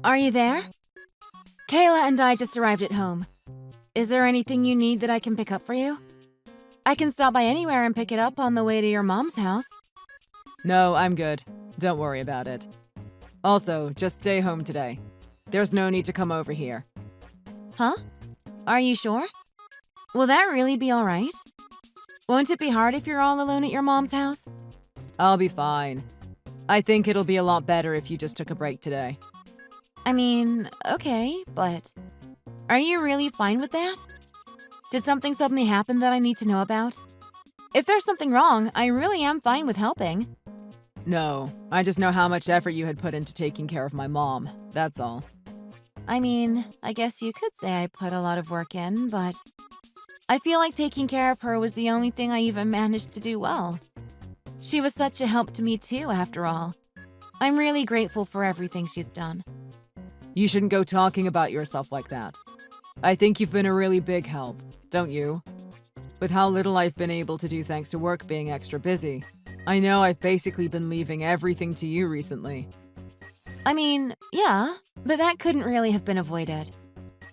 Are you there? Kayla and I just arrived at home. Is there anything you need that I can pick up for you? I can stop by anywhere and pick it up on the way to your mom's house. No, I'm good. Don't worry about it. Also, just stay home today. There's no need to come over here. Huh? Are you sure? Will that really be all right? Won't it be hard if you're all alone at your mom's house? I'll be fine. I think it'll be a lot better if you just took a break today. I mean, okay, but are you really fine with that? Did something suddenly happen that I need to know about? If there's something wrong, I really am fine with helping. No, I just know how much effort you had put into taking care of my mom, that's all. I mean, I guess you could say I put a lot of work in, but I feel like taking care of her was the only thing I even managed to do well. She was such a help to me too, after all. I'm really grateful for everything she's done. You shouldn't go talking about yourself like that. I think you've been a really big help, don't you? With how little I've been able to do thanks to work being extra busy, I know I've basically been leaving everything to you recently. I mean, yeah, but that couldn't really have been avoided.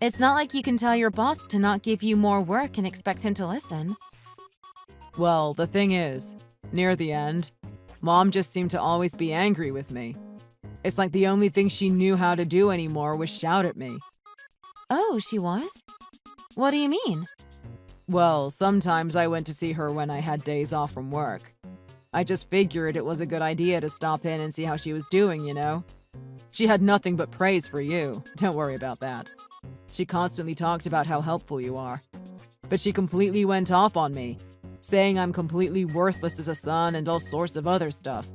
It's not like you can tell your boss to not give you more work and expect him to listen. Well, the thing is, near the end, Mom just seemed to always be angry with me. It's like the only thing she knew how to do anymore was shout at me. Oh, she was? What do you mean? Well, sometimes I went to see her when I had days off from work. I just figured it was a good idea to stop in and see how she was doing, you know? She had nothing but praise for you, don't worry about that. She constantly talked about how helpful you are. But she completely went off on me, saying I'm completely worthless as a son and all sorts of other stuff.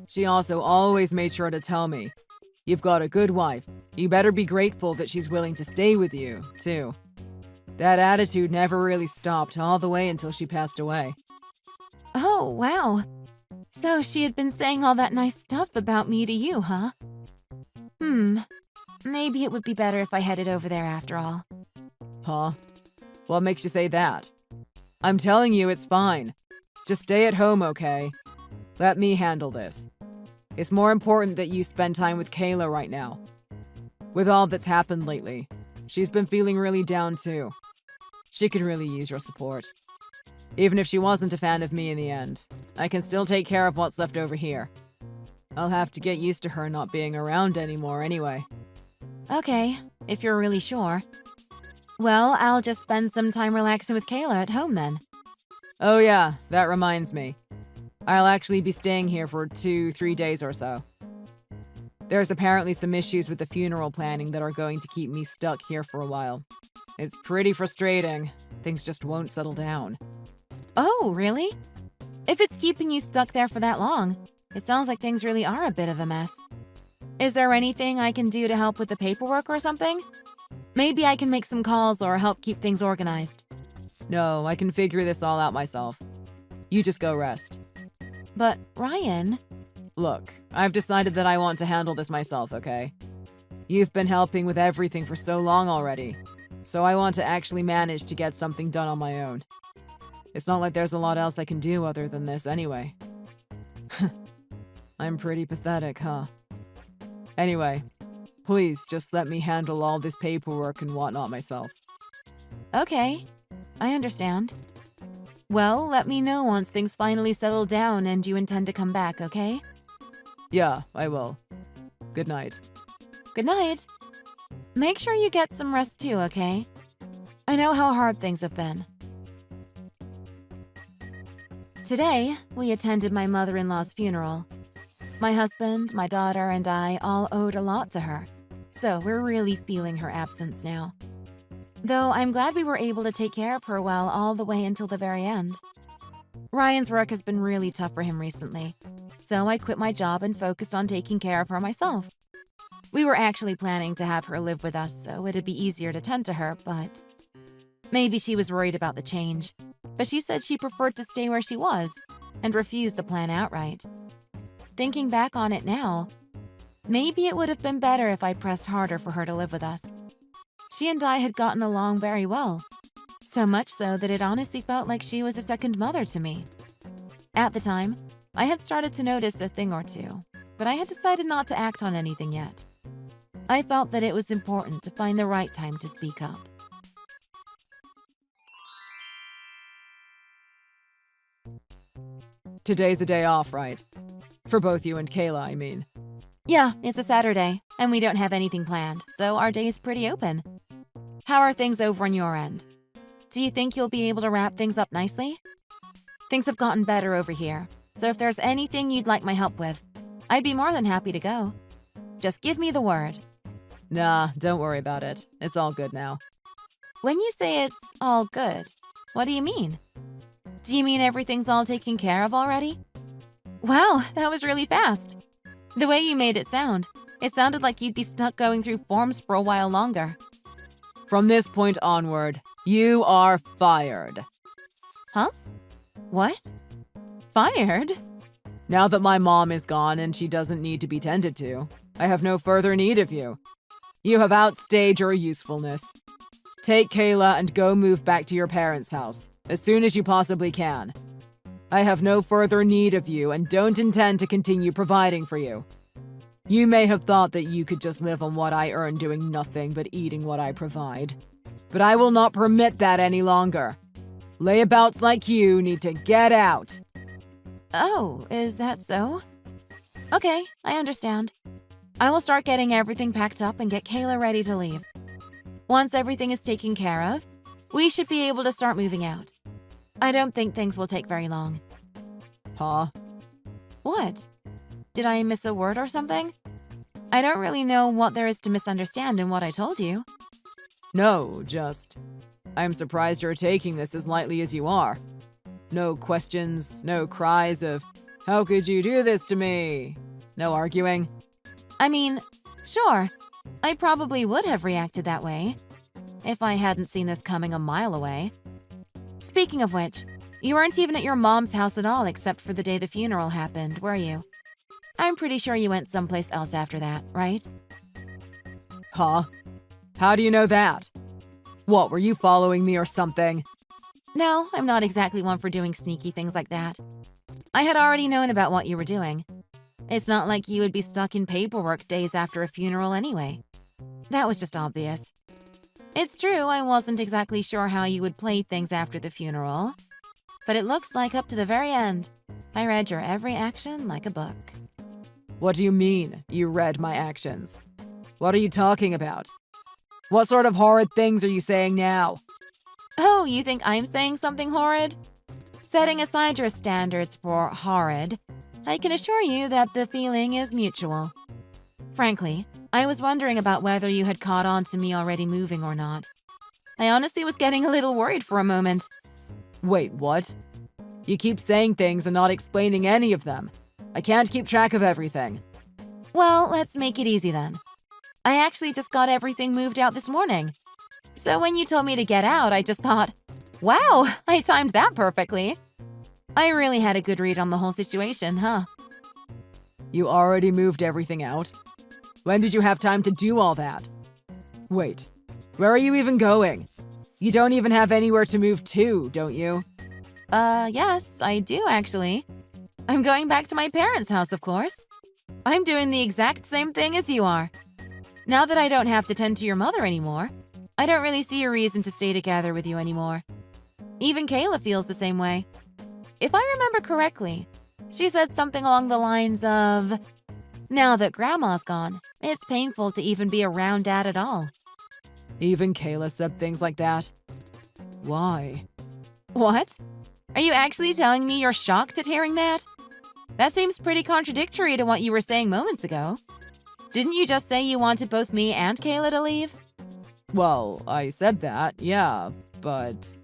She also always made sure to tell me, "You've got a good wife. You better be grateful that she's willing to stay with you, too." That attitude never really stopped all the way until she passed away. Oh, wow. So she had been saying all that nice stuff about me to you, huh? Maybe it would be better if I headed over there after all. Huh? What makes you say that? I'm telling you it's fine. Just stay at home, okay? Let me handle this. It's more important that you spend time with Kayla right now. With all that's happened lately, she's been feeling really down too. She could really use your support. Even if she wasn't a fan of me in the end, I can still take care of what's left over here. I'll have to get used to her not being around anymore anyway. Okay, if you're really sure. Well, I'll just spend some time relaxing with Kayla at home then. Oh yeah, that reminds me. I'll actually be staying here for 2-3 days or so. There's apparently some issues with the funeral planning that are going to keep me stuck here for a while. It's pretty frustrating. Things just won't settle down. Oh, really? If it's keeping you stuck there for that long, it sounds like things really are a bit of a mess. Is there anything I can do to help with the paperwork or something? Maybe I can make some calls or help keep things organized. No, I can figure this all out myself. You just go rest. But, Ryan… Look, I've decided that I want to handle this myself, okay? You've been helping with everything for so long already, so I want to actually manage to get something done on my own. It's not like there's a lot else I can do other than this anyway. I'm pretty pathetic, huh? Anyway, please just let me handle all this paperwork and whatnot myself. Okay, I understand. Well, let me know once things finally settle down and you intend to come back, okay? Yeah, I will. Good night. Good night. Make sure you get some rest too, okay? I know how hard things have been. Today, we attended my mother-in-law's funeral. My husband, my daughter, and I all owed a lot to her, so we're really feeling her absence now. Though I'm glad we were able to take care of her well all the way until the very end. Ryan's work has been really tough for him recently, so I quit my job and focused on taking care of her myself. We were actually planning to have her live with us so it'd be easier to tend to her, but maybe she was worried about the change. But she said she preferred to stay where she was and refused the plan outright. Thinking back on it now, maybe it would have been better if I pressed harder for her to live with us. She and I had gotten along very well, so much so that it honestly felt like she was a second mother to me. At the time, I had started to notice a thing or two, but I had decided not to act on anything yet. I felt that it was important to find the right time to speak up. Today's a day off, right? For both you and Kayla, I mean. Yeah, it's a Saturday, and we don't have anything planned, so our day's pretty open. How are things over on your end? Do you think you'll be able to wrap things up nicely? Things have gotten better over here, so if there's anything you'd like my help with, I'd be more than happy to go. Just give me the word. Nah, don't worry about it. It's all good now. When you say it's all good, what do you mean? Do you mean everything's all taken care of already? Wow, that was really fast. The way you made it sounded like you'd be stuck going through forms for a while longer. From this point onward, you are fired. Huh? What? Fired? Now that my mom is gone and she doesn't need to be tended to, I have no further need of you. You have outstayed your usefulness. Take Kayla and go move back to your parents' house as soon as you possibly can. I have no further need of you and don't intend to continue providing for you. You may have thought that you could just live on what I earn doing nothing but eating what I provide. But I will not permit that any longer. Layabouts like you need to get out. Oh, is that so? Okay, I understand. I will start getting everything packed up and get Kayla ready to leave. Once everything is taken care of, we should be able to start moving out. I don't think things will take very long. Huh? What? Did I miss a word or something? I don't really know what there is to misunderstand in what I told you. No, just... I'm surprised you're taking this as lightly as you are. No questions, no cries of, "How could you do this to me?" No arguing. I mean, sure, I probably would have reacted that way if I hadn't seen this coming a mile away. Speaking of which, you weren't even at your mom's house at all except for the day the funeral happened, were you? I'm pretty sure you went someplace else after that, right? Huh? How do you know that? What, were you following me or something? No, I'm not exactly one for doing sneaky things like that. I had already known about what you were doing. It's not like you would be stuck in paperwork days after a funeral anyway. That was just obvious. It's true, I wasn't exactly sure how you would play things after the funeral, but it looks like up to the very end, I read your every action like a book. What do you mean, you read my actions? What are you talking about? What sort of horrid things are you saying now? Oh, you think I'm saying something horrid? Setting aside your standards for horrid, I can assure you that the feeling is mutual. Frankly, I was wondering about whether you had caught on to me already moving or not. I honestly was getting a little worried for a moment. Wait, what? You keep saying things and not explaining any of them. I can't keep track of everything. Well, let's make it easy then. I actually just got everything moved out this morning. So when you told me to get out, I just thought, wow, I timed that perfectly. I really had a good read on the whole situation, huh? You already moved everything out? When did you have time to do all that? Wait, where are you even going? You don't even have anywhere to move to, don't you? Yes, I do actually. I'm going back to my parents' house, of course. I'm doing the exact same thing as you are. Now that I don't have to tend to your mother anymore, I don't really see a reason to stay together with you anymore. Even Kayla feels the same way. If I remember correctly, she said something along the lines of, "Now that Grandma's gone, it's painful to even be around Dad at all." Even Kayla said things like that. Why? What? Are you actually telling me you're shocked at hearing that? That seems pretty contradictory to what you were saying moments ago. Didn't you just say you wanted both me and Kayla to leave? Well, I said that, yeah, but...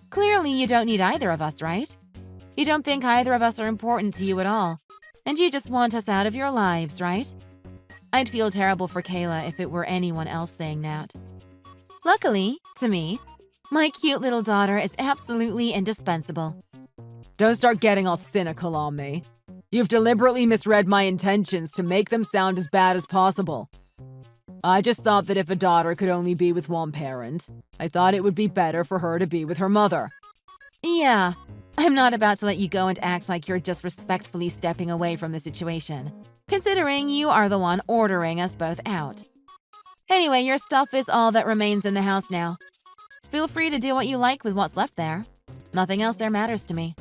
Clearly you don't need either of us, right? You don't think either of us are important to you at all, and you just want us out of your lives, right? I'd feel terrible for Kayla if it were anyone else saying that. Luckily, to me, my cute little daughter is absolutely indispensable. Don't start getting all cynical on me. You've deliberately misread my intentions to make them sound as bad as possible. I just thought that if a daughter could only be with one parent, I thought it would be better for her to be with her mother. Yeah, I'm not about to let you go and act like you're just respectfully stepping away from the situation, considering you are the one ordering us both out. Anyway, your stuff is all that remains in the house now. Feel free to do what you like with what's left there. Nothing else there matters to me.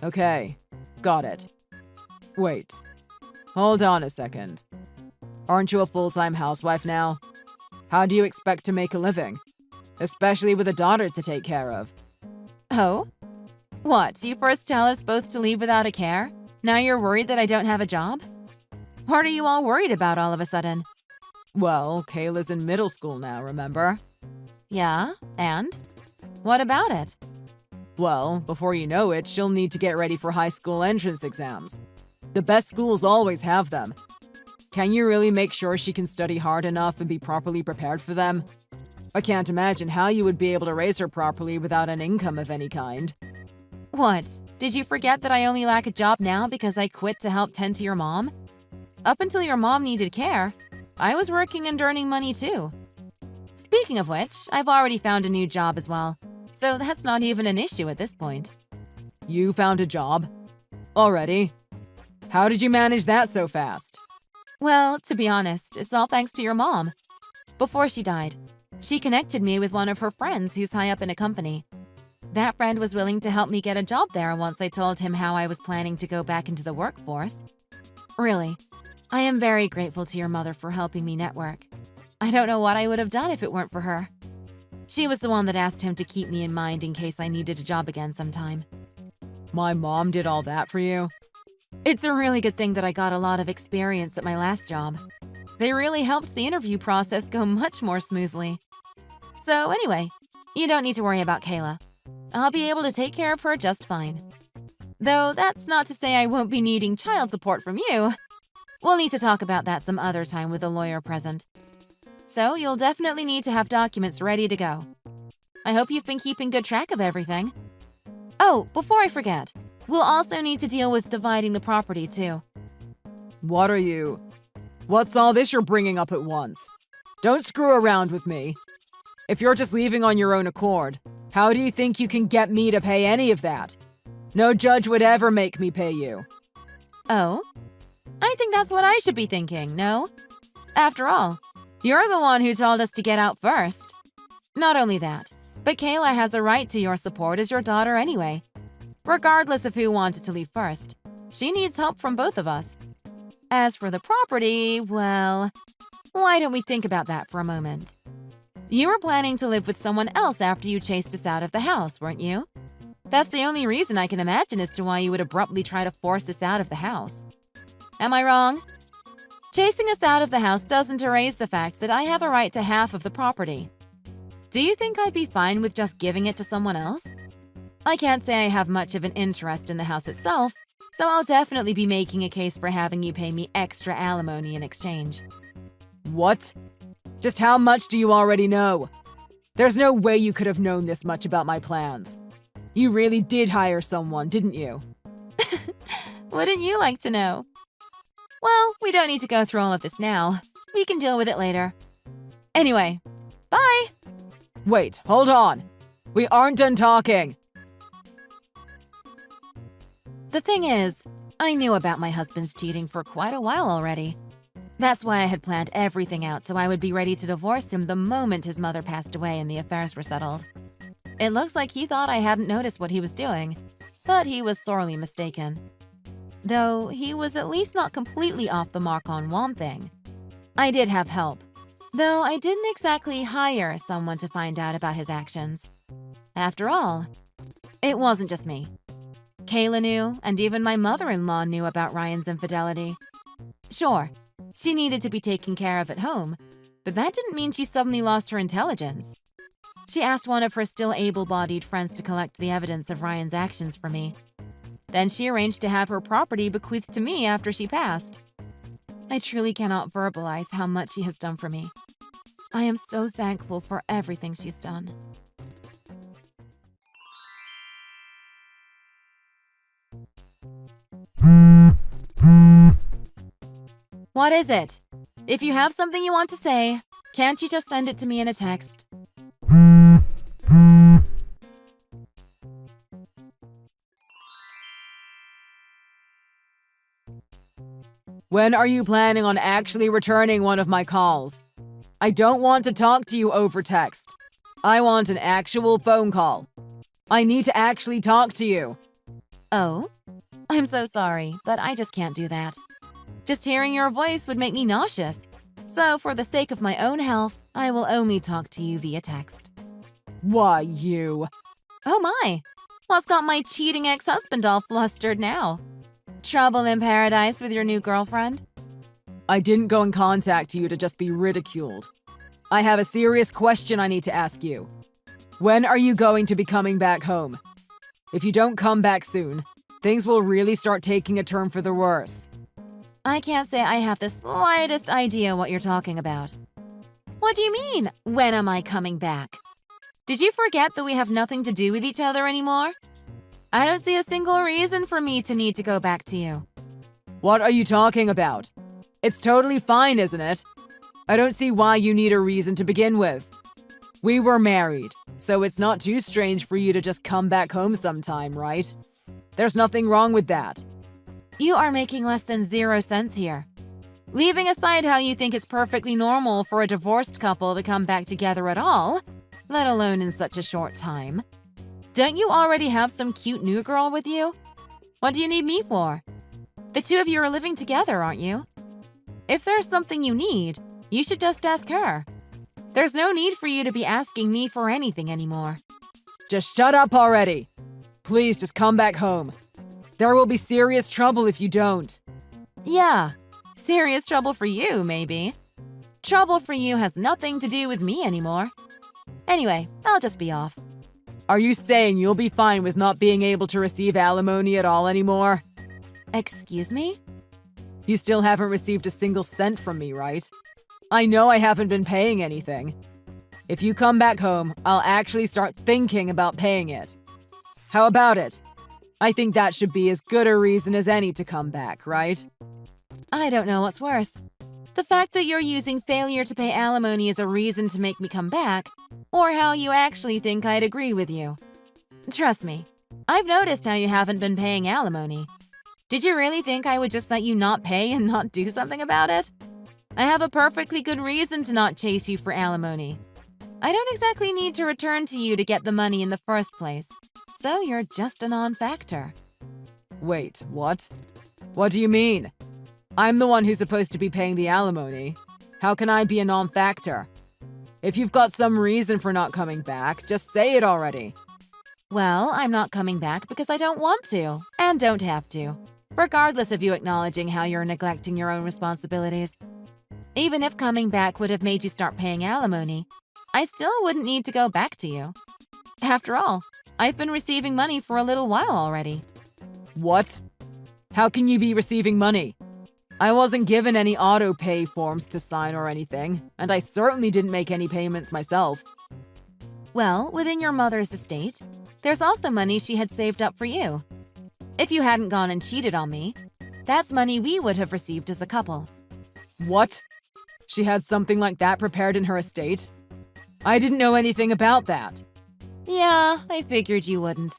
Okay, got it. Wait, hold on a second. Aren't you a full-time housewife now? How do you expect to make a living? Especially with a daughter to take care of. Oh? What, you first tell us both to leave without a care? Now you're worried that I don't have a job? What are you all worried about all of a sudden? Well, Kayla's in middle school now, remember? Yeah, and? What about it? Well, before you know it, she'll need to get ready for high school entrance exams. The best schools always have them. Can you really make sure she can study hard enough and be properly prepared for them? I can't imagine how you would be able to raise her properly without an income of any kind. What? Did you forget that I only lack a job now because I quit to help tend to your mom? Up until your mom needed care, I was working and earning money too. Speaking of which, I've already found a new job as well, so that's not even an issue at this point. You found a job? Already? How did you manage that so fast? Well, to be honest, it's all thanks to your mom. Before she died, she connected me with one of her friends who's high up in a company. That friend was willing to help me get a job there once I told him how I was planning to go back into the workforce. Really, I am very grateful to your mother for helping me network. I don't know what I would have done if it weren't for her. She was the one that asked him to keep me in mind in case I needed a job again sometime. My mom did all that for you? It's a really good thing that I got a lot of experience at my last job. They really helped the interview process go much more smoothly. So anyway, you don't need to worry about Kayla. I'll be able to take care of her just fine. Though that's not to say I won't be needing child support from you. We'll need to talk about that some other time with a lawyer present. So you'll definitely need to have documents ready to go. I hope you've been keeping good track of everything. Oh, before I forget, we'll also need to deal with dividing the property too. What's all this you're bringing up at once? Don't screw around with me. If you're just leaving on your own accord, how do you think you can get me to pay any of that? No judge would ever make me pay you. Oh? I think that's what I should be thinking, no? After all, you're the one who told us to get out first. Not only that, but Kayla has a right to your support as your daughter anyway. Regardless of who wanted to leave first, she needs help from both of us. As for the property, well, why don't we think about that for a moment? You were planning to live with someone else after you chased us out of the house, weren't you? That's the only reason I can imagine as to why you would abruptly try to force us out of the house. Am I wrong? Chasing us out of the house doesn't erase the fact that I have a right to half of the property. Do you think I'd be fine with just giving it to someone else? I can't say I have much of an interest in the house itself, so I'll definitely be making a case for having you pay me extra alimony in exchange. What? Just how much do you already know? There's no way you could have known this much about my plans. You really did hire someone, didn't you? Wouldn't you like to know? Well, we don't need to go through all of this now. We can deal with it later. Anyway, bye! Wait, hold on. We aren't done talking. The thing is, I knew about my husband's cheating for quite a while already. That's why I had planned everything out so I would be ready to divorce him the moment his mother passed away and the affairs were settled. It looks like he thought I hadn't noticed what he was doing, but he was sorely mistaken. Though he was at least not completely off the mark on one thing. I did have help, though I didn't exactly hire someone to find out about his actions. After all, it wasn't just me. Kayla knew, and even my mother-in-law knew about Ryan's infidelity. Sure, she needed to be taken care of at home, but that didn't mean she suddenly lost her intelligence. She asked one of her still able-bodied friends to collect the evidence of Ryan's actions for me. Then she arranged to have her property bequeathed to me after she passed. I truly cannot verbalize how much she has done for me. I am so thankful for everything she's done. What is it? If you have something you want to say, can't you just send it to me in a text? When are you planning on actually returning one of my calls? I don't want to talk to you over text. I want an actual phone call. I need to actually talk to you. Oh? I'm so sorry, but I just can't do that. Just hearing your voice would make me nauseous. So, for the sake of my own health, I will only talk to you via text. Why, you? Oh my! What's got my cheating ex-husband all flustered now? Trouble in paradise with your new girlfriend? I didn't go and contact you to just be ridiculed. I have a serious question I need to ask you. When are you going to be coming back home? If you don't come back soon, things will really start taking a turn for the worse. I can't say I have the slightest idea what you're talking about. What do you mean, when am I coming back? Did you forget that we have nothing to do with each other anymore? I don't see a single reason for me to need to go back to you. What are you talking about? It's totally fine, isn't it? I don't see why you need a reason to begin with. We were married, so it's not too strange for you to just come back home sometime, right? There's nothing wrong with that. You are making less than 0 sense here. Leaving aside how you think it's perfectly normal for a divorced couple to come back together at all, let alone in such a short time. Don't you already have some cute new girl with you? What do you need me for? The two of you are living together, aren't you? If there's something you need, you should just ask her. There's no need for you to be asking me for anything anymore. Just shut up already. Please just come back home. There will be serious trouble if you don't. Yeah, serious trouble for you, maybe. Trouble for you has nothing to do with me anymore. Anyway, I'll just be off. Are you saying you'll be fine with not being able to receive alimony at all anymore? Excuse me? You still haven't received a single cent from me, right? I know I haven't been paying anything. If you come back home, I'll actually start thinking about paying it. How about it? I think that should be as good a reason as any to come back, right? I don't know what's worse. The fact that you're using failure to pay alimony as a reason to make me come back, or how you actually think I'd agree with you. Trust me, I've noticed how you haven't been paying alimony. Did you really think I would just let you not pay and not do something about it? I have a perfectly good reason to not chase you for alimony. I don't exactly need to return to you to get the money in the first place, so you're just a non-factor. Wait, what? What do you mean? I'm the one who's supposed to be paying the alimony. How can I be a non-factor? If you've got some reason for not coming back, just say it already. Well, I'm not coming back because I don't want to, and don't have to, regardless of you acknowledging how you're neglecting your own responsibilities. Even if coming back would have made you start paying alimony, I still wouldn't need to go back to you. After all, I've been receiving money for a little while already. What? How can you be receiving money? I wasn't given any auto-pay forms to sign or anything, and I certainly didn't make any payments myself. Well, within your mother's estate, there's also money she had saved up for you. If you hadn't gone and cheated on me, that's money we would have received as a couple. What? She had something like that prepared in her estate? I didn't know anything about that. Yeah, I figured you wouldn't.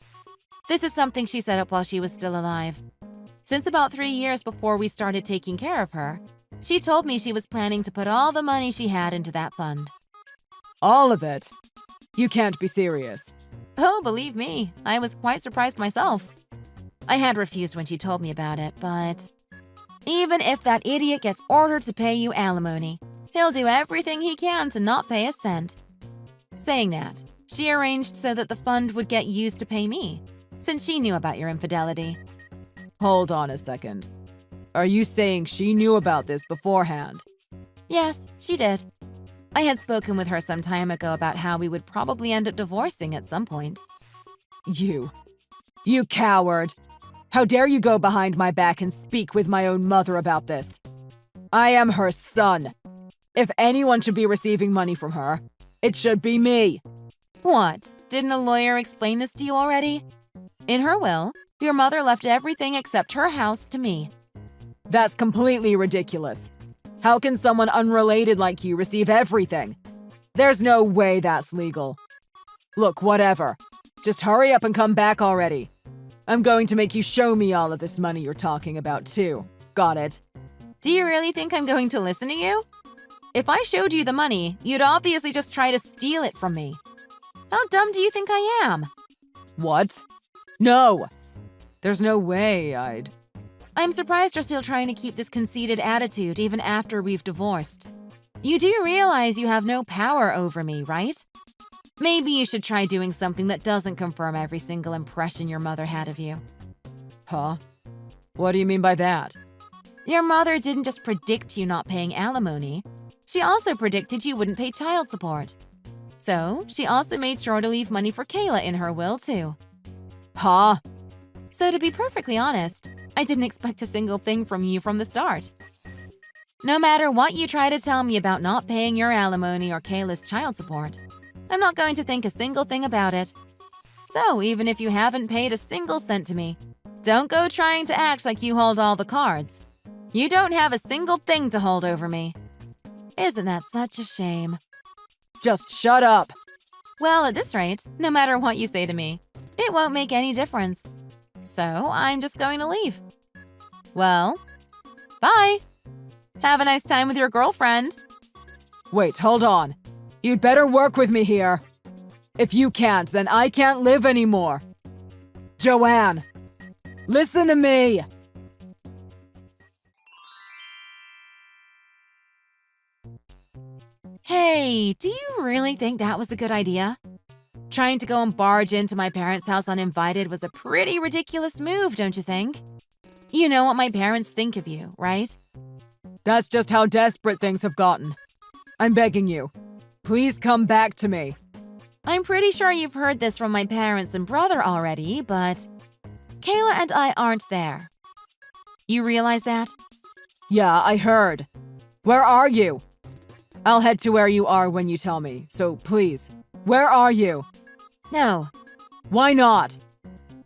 This is something she set up while she was still alive. Since about 3 years before we started taking care of her, she told me she was planning to put all the money she had into that fund. All of it? You can't be serious. Oh, believe me, I was quite surprised myself. I had refused when she told me about it, but even if that idiot gets ordered to pay you alimony, he'll do everything he can to not pay a cent. Saying that, she arranged so that the fund would get used to pay me, since she knew about your infidelity. Hold on a second. Are you saying she knew about this beforehand? Yes, she did. I had spoken with her some time ago about how we would probably end up divorcing at some point. You coward! How dare you go behind my back and speak with my own mother about this? I am her son. If anyone should be receiving money from her, it should be me. What? Didn't a lawyer explain this to you already? In her will, your mother left everything except her house to me. That's completely ridiculous. How can someone unrelated like you receive everything? There's no way that's legal. Look, whatever. Just hurry up and come back already. I'm going to make you show me all of this money you're talking about, too. Got it? Do you really think I'm going to listen to you? If I showed you the money, you'd obviously just try to steal it from me. How dumb do you think I am? What? No! There's no way I'd… I'm surprised you're still trying to keep this conceited attitude even after we've divorced. You do realize you have no power over me, right? Maybe you should try doing something that doesn't confirm every single impression your mother had of you. Huh? What do you mean by that? Your mother didn't just predict you not paying alimony. She also predicted you wouldn't pay child support. So, she also made sure to leave money for Kayla in her will, too. Huh? So to be perfectly honest, I didn't expect a single thing from you from the start. No matter what you try to tell me about not paying your alimony or Kayla's child support, I'm not going to think a single thing about it. So even if you haven't paid a single cent to me, don't go trying to act like you hold all the cards. You don't have a single thing to hold over me. Isn't that such a shame? Just shut up! Well, at this rate, no matter what you say to me, it won't make any difference. So I'm just going to leave. Well, bye! Have a nice time with your girlfriend. Wait, hold on. You'd better work with me here. If you can't, then I can't live anymore. Joanne, listen to me! Hey, do you really think that was a good idea? Trying to go and barge into my parents' house uninvited was a pretty ridiculous move, don't you think? You know what my parents think of you, right? That's just how desperate things have gotten. I'm begging you. Please come back to me. I'm pretty sure you've heard this from my parents and brother already, but Kayla and I aren't there. You realize that? Yeah, I heard. Where are you? I'll head to where you are when you tell me, so please, where are you? No. Why not?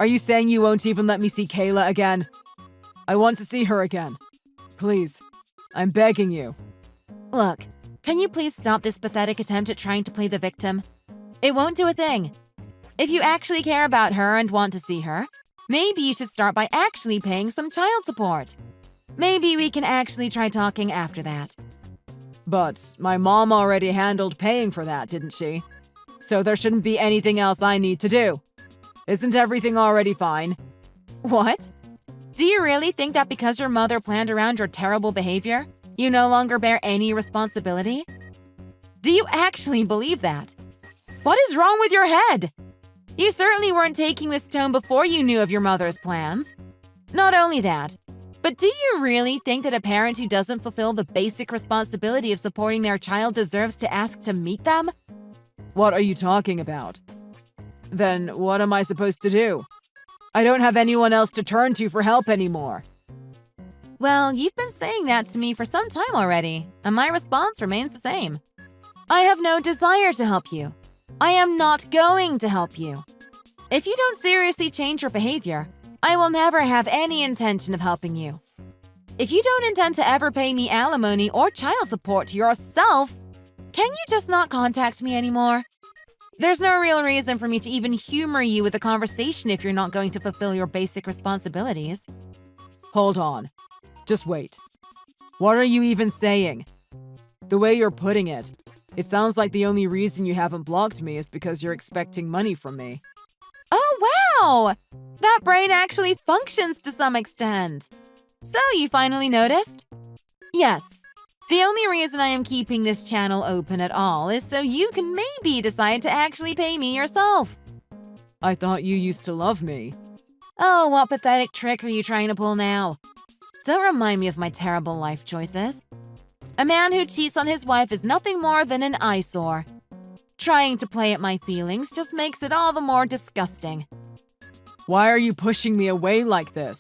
Are you saying you won't even let me see Kayla again? I want to see her again. Please, I'm begging you. Look, can you please stop this pathetic attempt at trying to play the victim? It won't do a thing. If you actually care about her and want to see her, maybe you should start by actually paying some child support. Maybe we can actually try talking after that. But my mom already handled paying for that, didn't she? So there shouldn't be anything else I need to do. Isn't everything already fine? What? Do you really think that because your mother planned around your terrible behavior, you no longer bear any responsibility? Do you actually believe that? What is wrong with your head? You certainly weren't taking this tone before you knew of your mother's plans. Not only that, but do you really think that a parent who doesn't fulfill the basic responsibility of supporting their child deserves to ask to meet them? What are you talking about? Then what am I supposed to do? I don't have anyone else to turn to for help anymore. Well, you've been saying that to me for some time already, and my response remains the same. I have no desire to help you. I am not going to help you. If you don't seriously change your behavior, I will never have any intention of helping you. If you don't intend to ever pay me alimony or child support yourself, can you just not contact me anymore? There's no real reason for me to even humor you with a conversation if you're not going to fulfill your basic responsibilities. Hold on. Just wait. What are you even saying? The way you're putting it, it sounds like the only reason you haven't blocked me is because you're expecting money from me. Oh, wow! That brain actually functions to some extent. So, you finally noticed? Yes. The only reason I am keeping this channel open at all is so you can maybe decide to actually pay me yourself. I thought you used to love me. Oh, what pathetic trick are you trying to pull now? Don't remind me of my terrible life choices. A man who cheats on his wife is nothing more than an eyesore. Trying to play at my feelings just makes it all the more disgusting. Why are you pushing me away like this?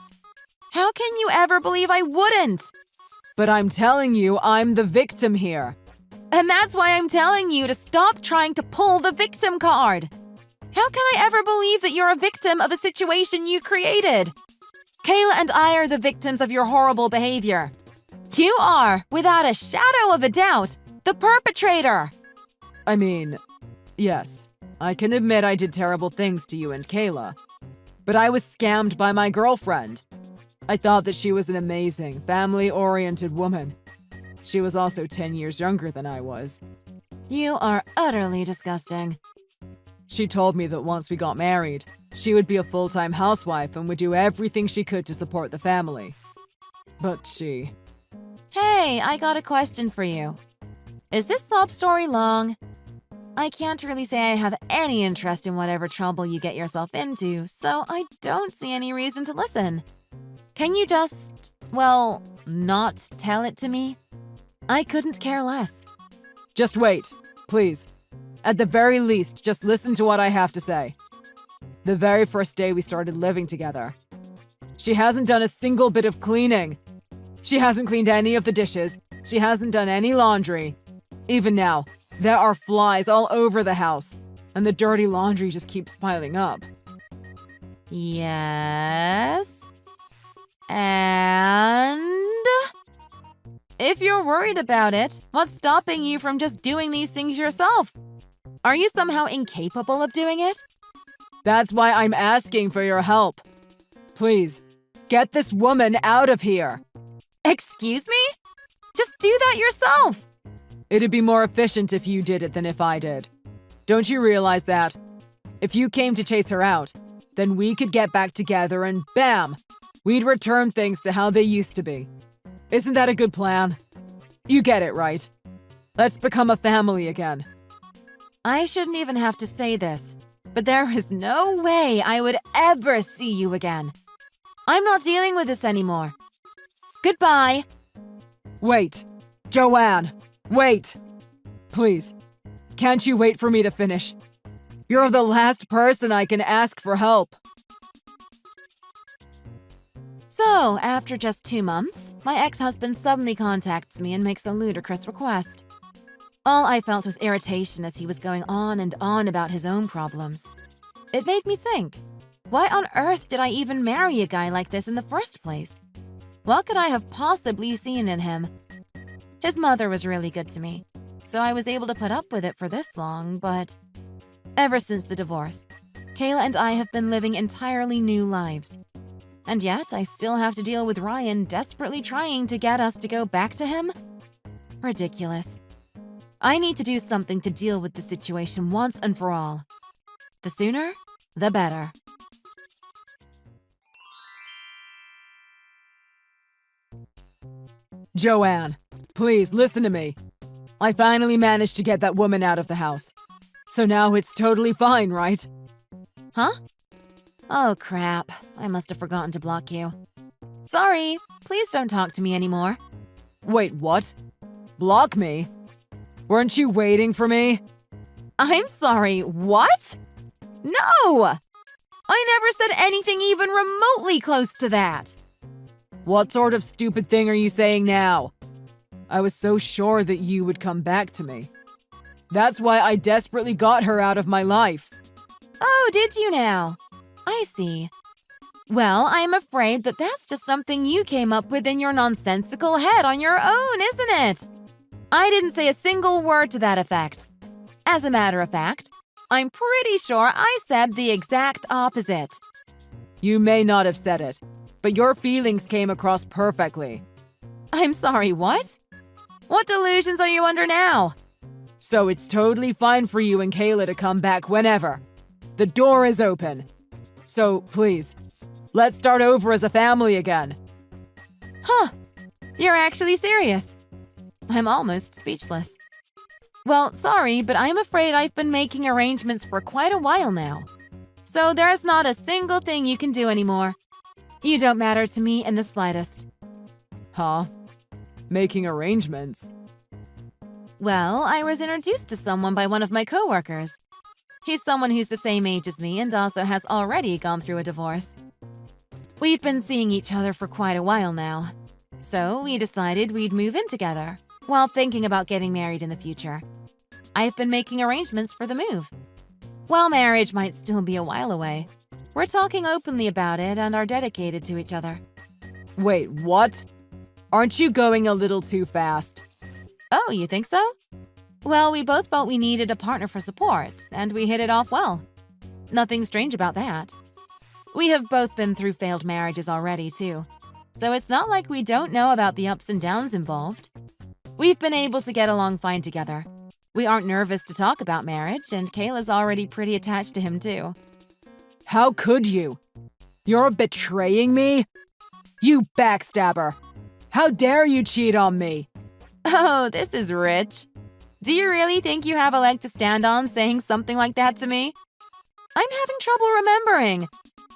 How can you ever believe I wouldn't? But I'm telling you, I'm the victim here. And that's why I'm telling you to stop trying to pull the victim card. How can I ever believe that you're a victim of a situation you created? Kayla and I are the victims of your horrible behavior. You are, without a shadow of a doubt, the perpetrator. I mean, yes, I can admit I did terrible things to you and Kayla. But I was scammed by my girlfriend. I thought that she was an amazing, family-oriented woman. She was also 10 years younger than I was. You are utterly disgusting. She told me that once we got married, she would be a full-time housewife and would do everything she could to support the family. But she... Hey, I got a question for you. Is this sob story long? I can't really say I have any interest in whatever trouble you get yourself into, so I don't see any reason to listen. Can you just, well, not tell it to me? I couldn't care less. Just wait, please. At the very least, just listen to what I have to say. The very first day we started living together, she hasn't done a single bit of cleaning. She hasn't cleaned any of the dishes. She hasn't done any laundry. Even now, there are flies all over the house, and the dirty laundry just keeps piling up. Yes. And if you're worried about it, what's stopping you from just doing these things yourself? Are you somehow incapable of doing it? That's why I'm asking for your help. Please, get this woman out of here. Excuse me? Just do that yourself. It'd be more efficient if you did it than if I did. Don't you realize that? If you came to chase her out, then we could get back together and bam! We'd return things to how they used to be. Isn't that a good plan? You get it, right? Let's become a family again. I shouldn't even have to say this, but there is no way I would ever see you again. I'm not dealing with this anymore. Goodbye. Wait. Joanne, wait. Please, can't you wait for me to finish? You're the last person I can ask for help. So, after just 2 months, my ex-husband suddenly contacts me and makes a ludicrous request. All I felt was irritation as he was going on and on about his own problems. It made me think, why on earth did I even marry a guy like this in the first place? What could I have possibly seen in him? His mother was really good to me, so I was able to put up with it for this long, but ever since the divorce, Kayla and I have been living entirely new lives. And yet, I still have to deal with Ryan desperately trying to get us to go back to him? Ridiculous. I need to do something to deal with the situation once and for all. The sooner, the better. Joanne, please listen to me. I finally managed to get that woman out of the house. So now it's totally fine, right? Huh? Oh crap, I must have forgotten to block you. Sorry, please don't talk to me anymore. Wait, what? Block me? Weren't you waiting for me? I'm sorry, what? No! I never said anything even remotely close to that. What sort of stupid thing are you saying now? I was so sure that you would come back to me. That's why I desperately got her out of my life. Oh, did you now? I see. Well, I'm afraid that that's just something you came up with in your nonsensical head on your own, isn't it? I didn't say a single word to that effect. As a matter of fact, I'm pretty sure I said the exact opposite. You may not have said it, but your feelings came across perfectly. I'm sorry, what? What delusions are you under now? So it's totally fine for you and Kayla to come back whenever. The door is open. So please, let's start over as a family again. Huh, you're actually serious. I'm almost speechless. Well, sorry, but I'm afraid I've been making arrangements for quite a while now. So there's not a single thing you can do anymore. You don't matter to me in the slightest. Huh? Making arrangements? Well, I was introduced to someone by one of my coworkers. He's someone who's the same age as me and also has already gone through a divorce. We've been seeing each other for quite a while now. So we decided we'd move in together while thinking about getting married in the future. I've been making arrangements for the move. While marriage might still be a while away, we're talking openly about it and are dedicated to each other. Wait, what? Aren't you going a little too fast? Oh, you think so? Well, we both felt we needed a partner for support, and we hit it off well. Nothing strange about that. We have both been through failed marriages already, too. So it's not like we don't know about the ups and downs involved. We've been able to get along fine together. We aren't nervous to talk about marriage, and Kayla's already pretty attached to him too. How could you? You're betraying me? You backstabber! How dare you cheat on me? Oh, this is rich. Do you really think you have a leg to stand on saying something like that to me? I'm having trouble remembering.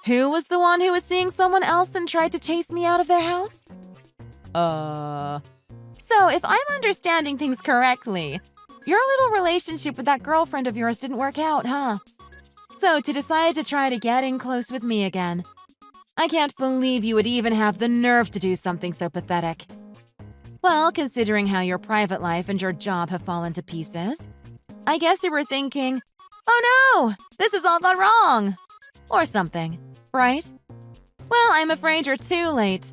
Who was the one who was seeing someone else and tried to chase me out of their house? So, if I'm understanding things correctly, your little relationship with that girlfriend of yours didn't work out, huh? So, to decide to try to get in close with me again. I can't believe you would even have the nerve to do something so pathetic. Well, considering how your private life and your job have fallen to pieces, I guess you were thinking, oh no, this has all gone wrong, or something, right? Well, I'm afraid you're too late.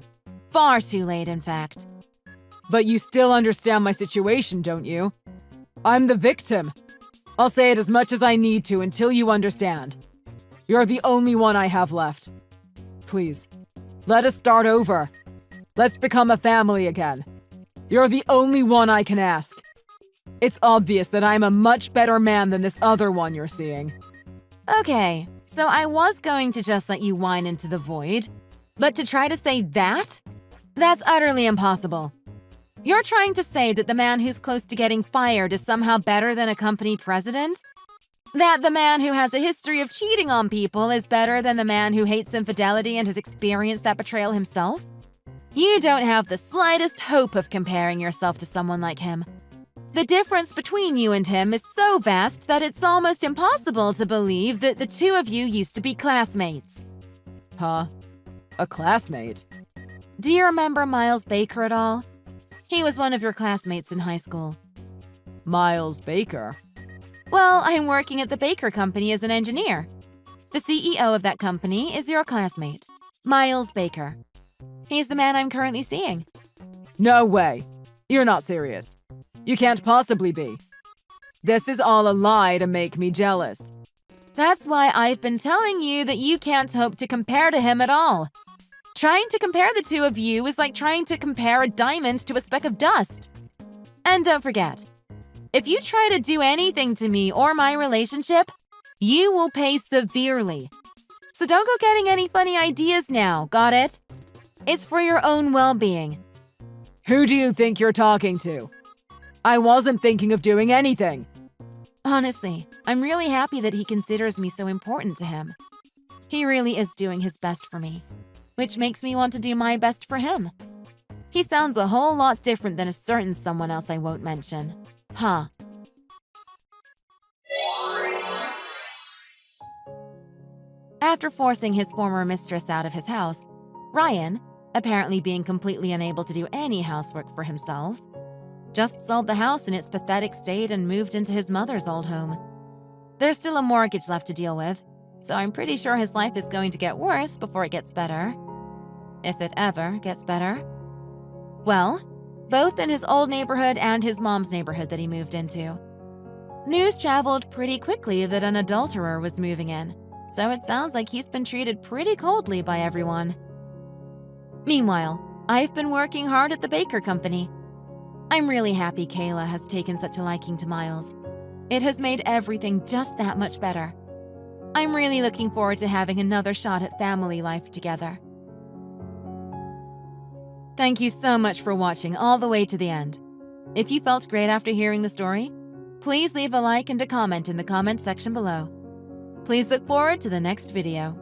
Far too late, in fact. But you still understand my situation, don't you? I'm the victim. I'll say it as much as I need to until you understand. You're the only one I have left. Please, let us start over. Let's become a family again. You're the only one I can ask. It's obvious that I'm a much better man than this other one you're seeing. Okay, so I was going to just let you whine into the void, but to try to say that? That's utterly impossible. You're trying to say that the man who's close to getting fired is somehow better than a company president? That the man who has a history of cheating on people is better than the man who hates infidelity and has experienced that betrayal himself? You don't have the slightest hope of comparing yourself to someone like him. The difference between you and him is so vast that it's almost impossible to believe that the two of you used to be classmates. Huh? A classmate? Do you remember Miles Baker at all? He was one of your classmates in high school. Miles Baker? Well, I'm working at the Baker Company as an engineer. The CEO of that company is your classmate, Miles Baker. He's the man I'm currently seeing. No way. You're not serious. You can't possibly be. This is all a lie to make me jealous. That's why I've been telling you that you can't hope to compare to him at all. Trying to compare the two of you is like trying to compare a diamond to a speck of dust. And don't forget, if you try to do anything to me or my relationship, you will pay severely. So don't go getting any funny ideas now, got it? It's for your own well-being. Who do you think you're talking to? I wasn't thinking of doing anything. Honestly, I'm really happy that he considers me so important to him. He really is doing his best for me, which makes me want to do my best for him. He sounds a whole lot different than a certain someone else I won't mention. Huh. After forcing his former mistress out of his house, Ryan, apparently being completely unable to do any housework for himself, just sold the house in its pathetic state and moved into his mother's old home. There's still a mortgage left to deal with, so I'm pretty sure his life is going to get worse before it gets better. If it ever gets better. Well, both in his old neighborhood and his mom's neighborhood that he moved into. News traveled pretty quickly that an adulterer was moving in, so it sounds like he's been treated pretty coldly by everyone. Meanwhile, I've been working hard at the Baker Company. I'm really happy Kayla has taken such a liking to Miles. It has made everything just that much better. I'm really looking forward to having another shot at family life together. Thank you so much for watching all the way to the end. If you felt great after hearing the story, please leave a like and a comment in the comment section below. Please look forward to the next video.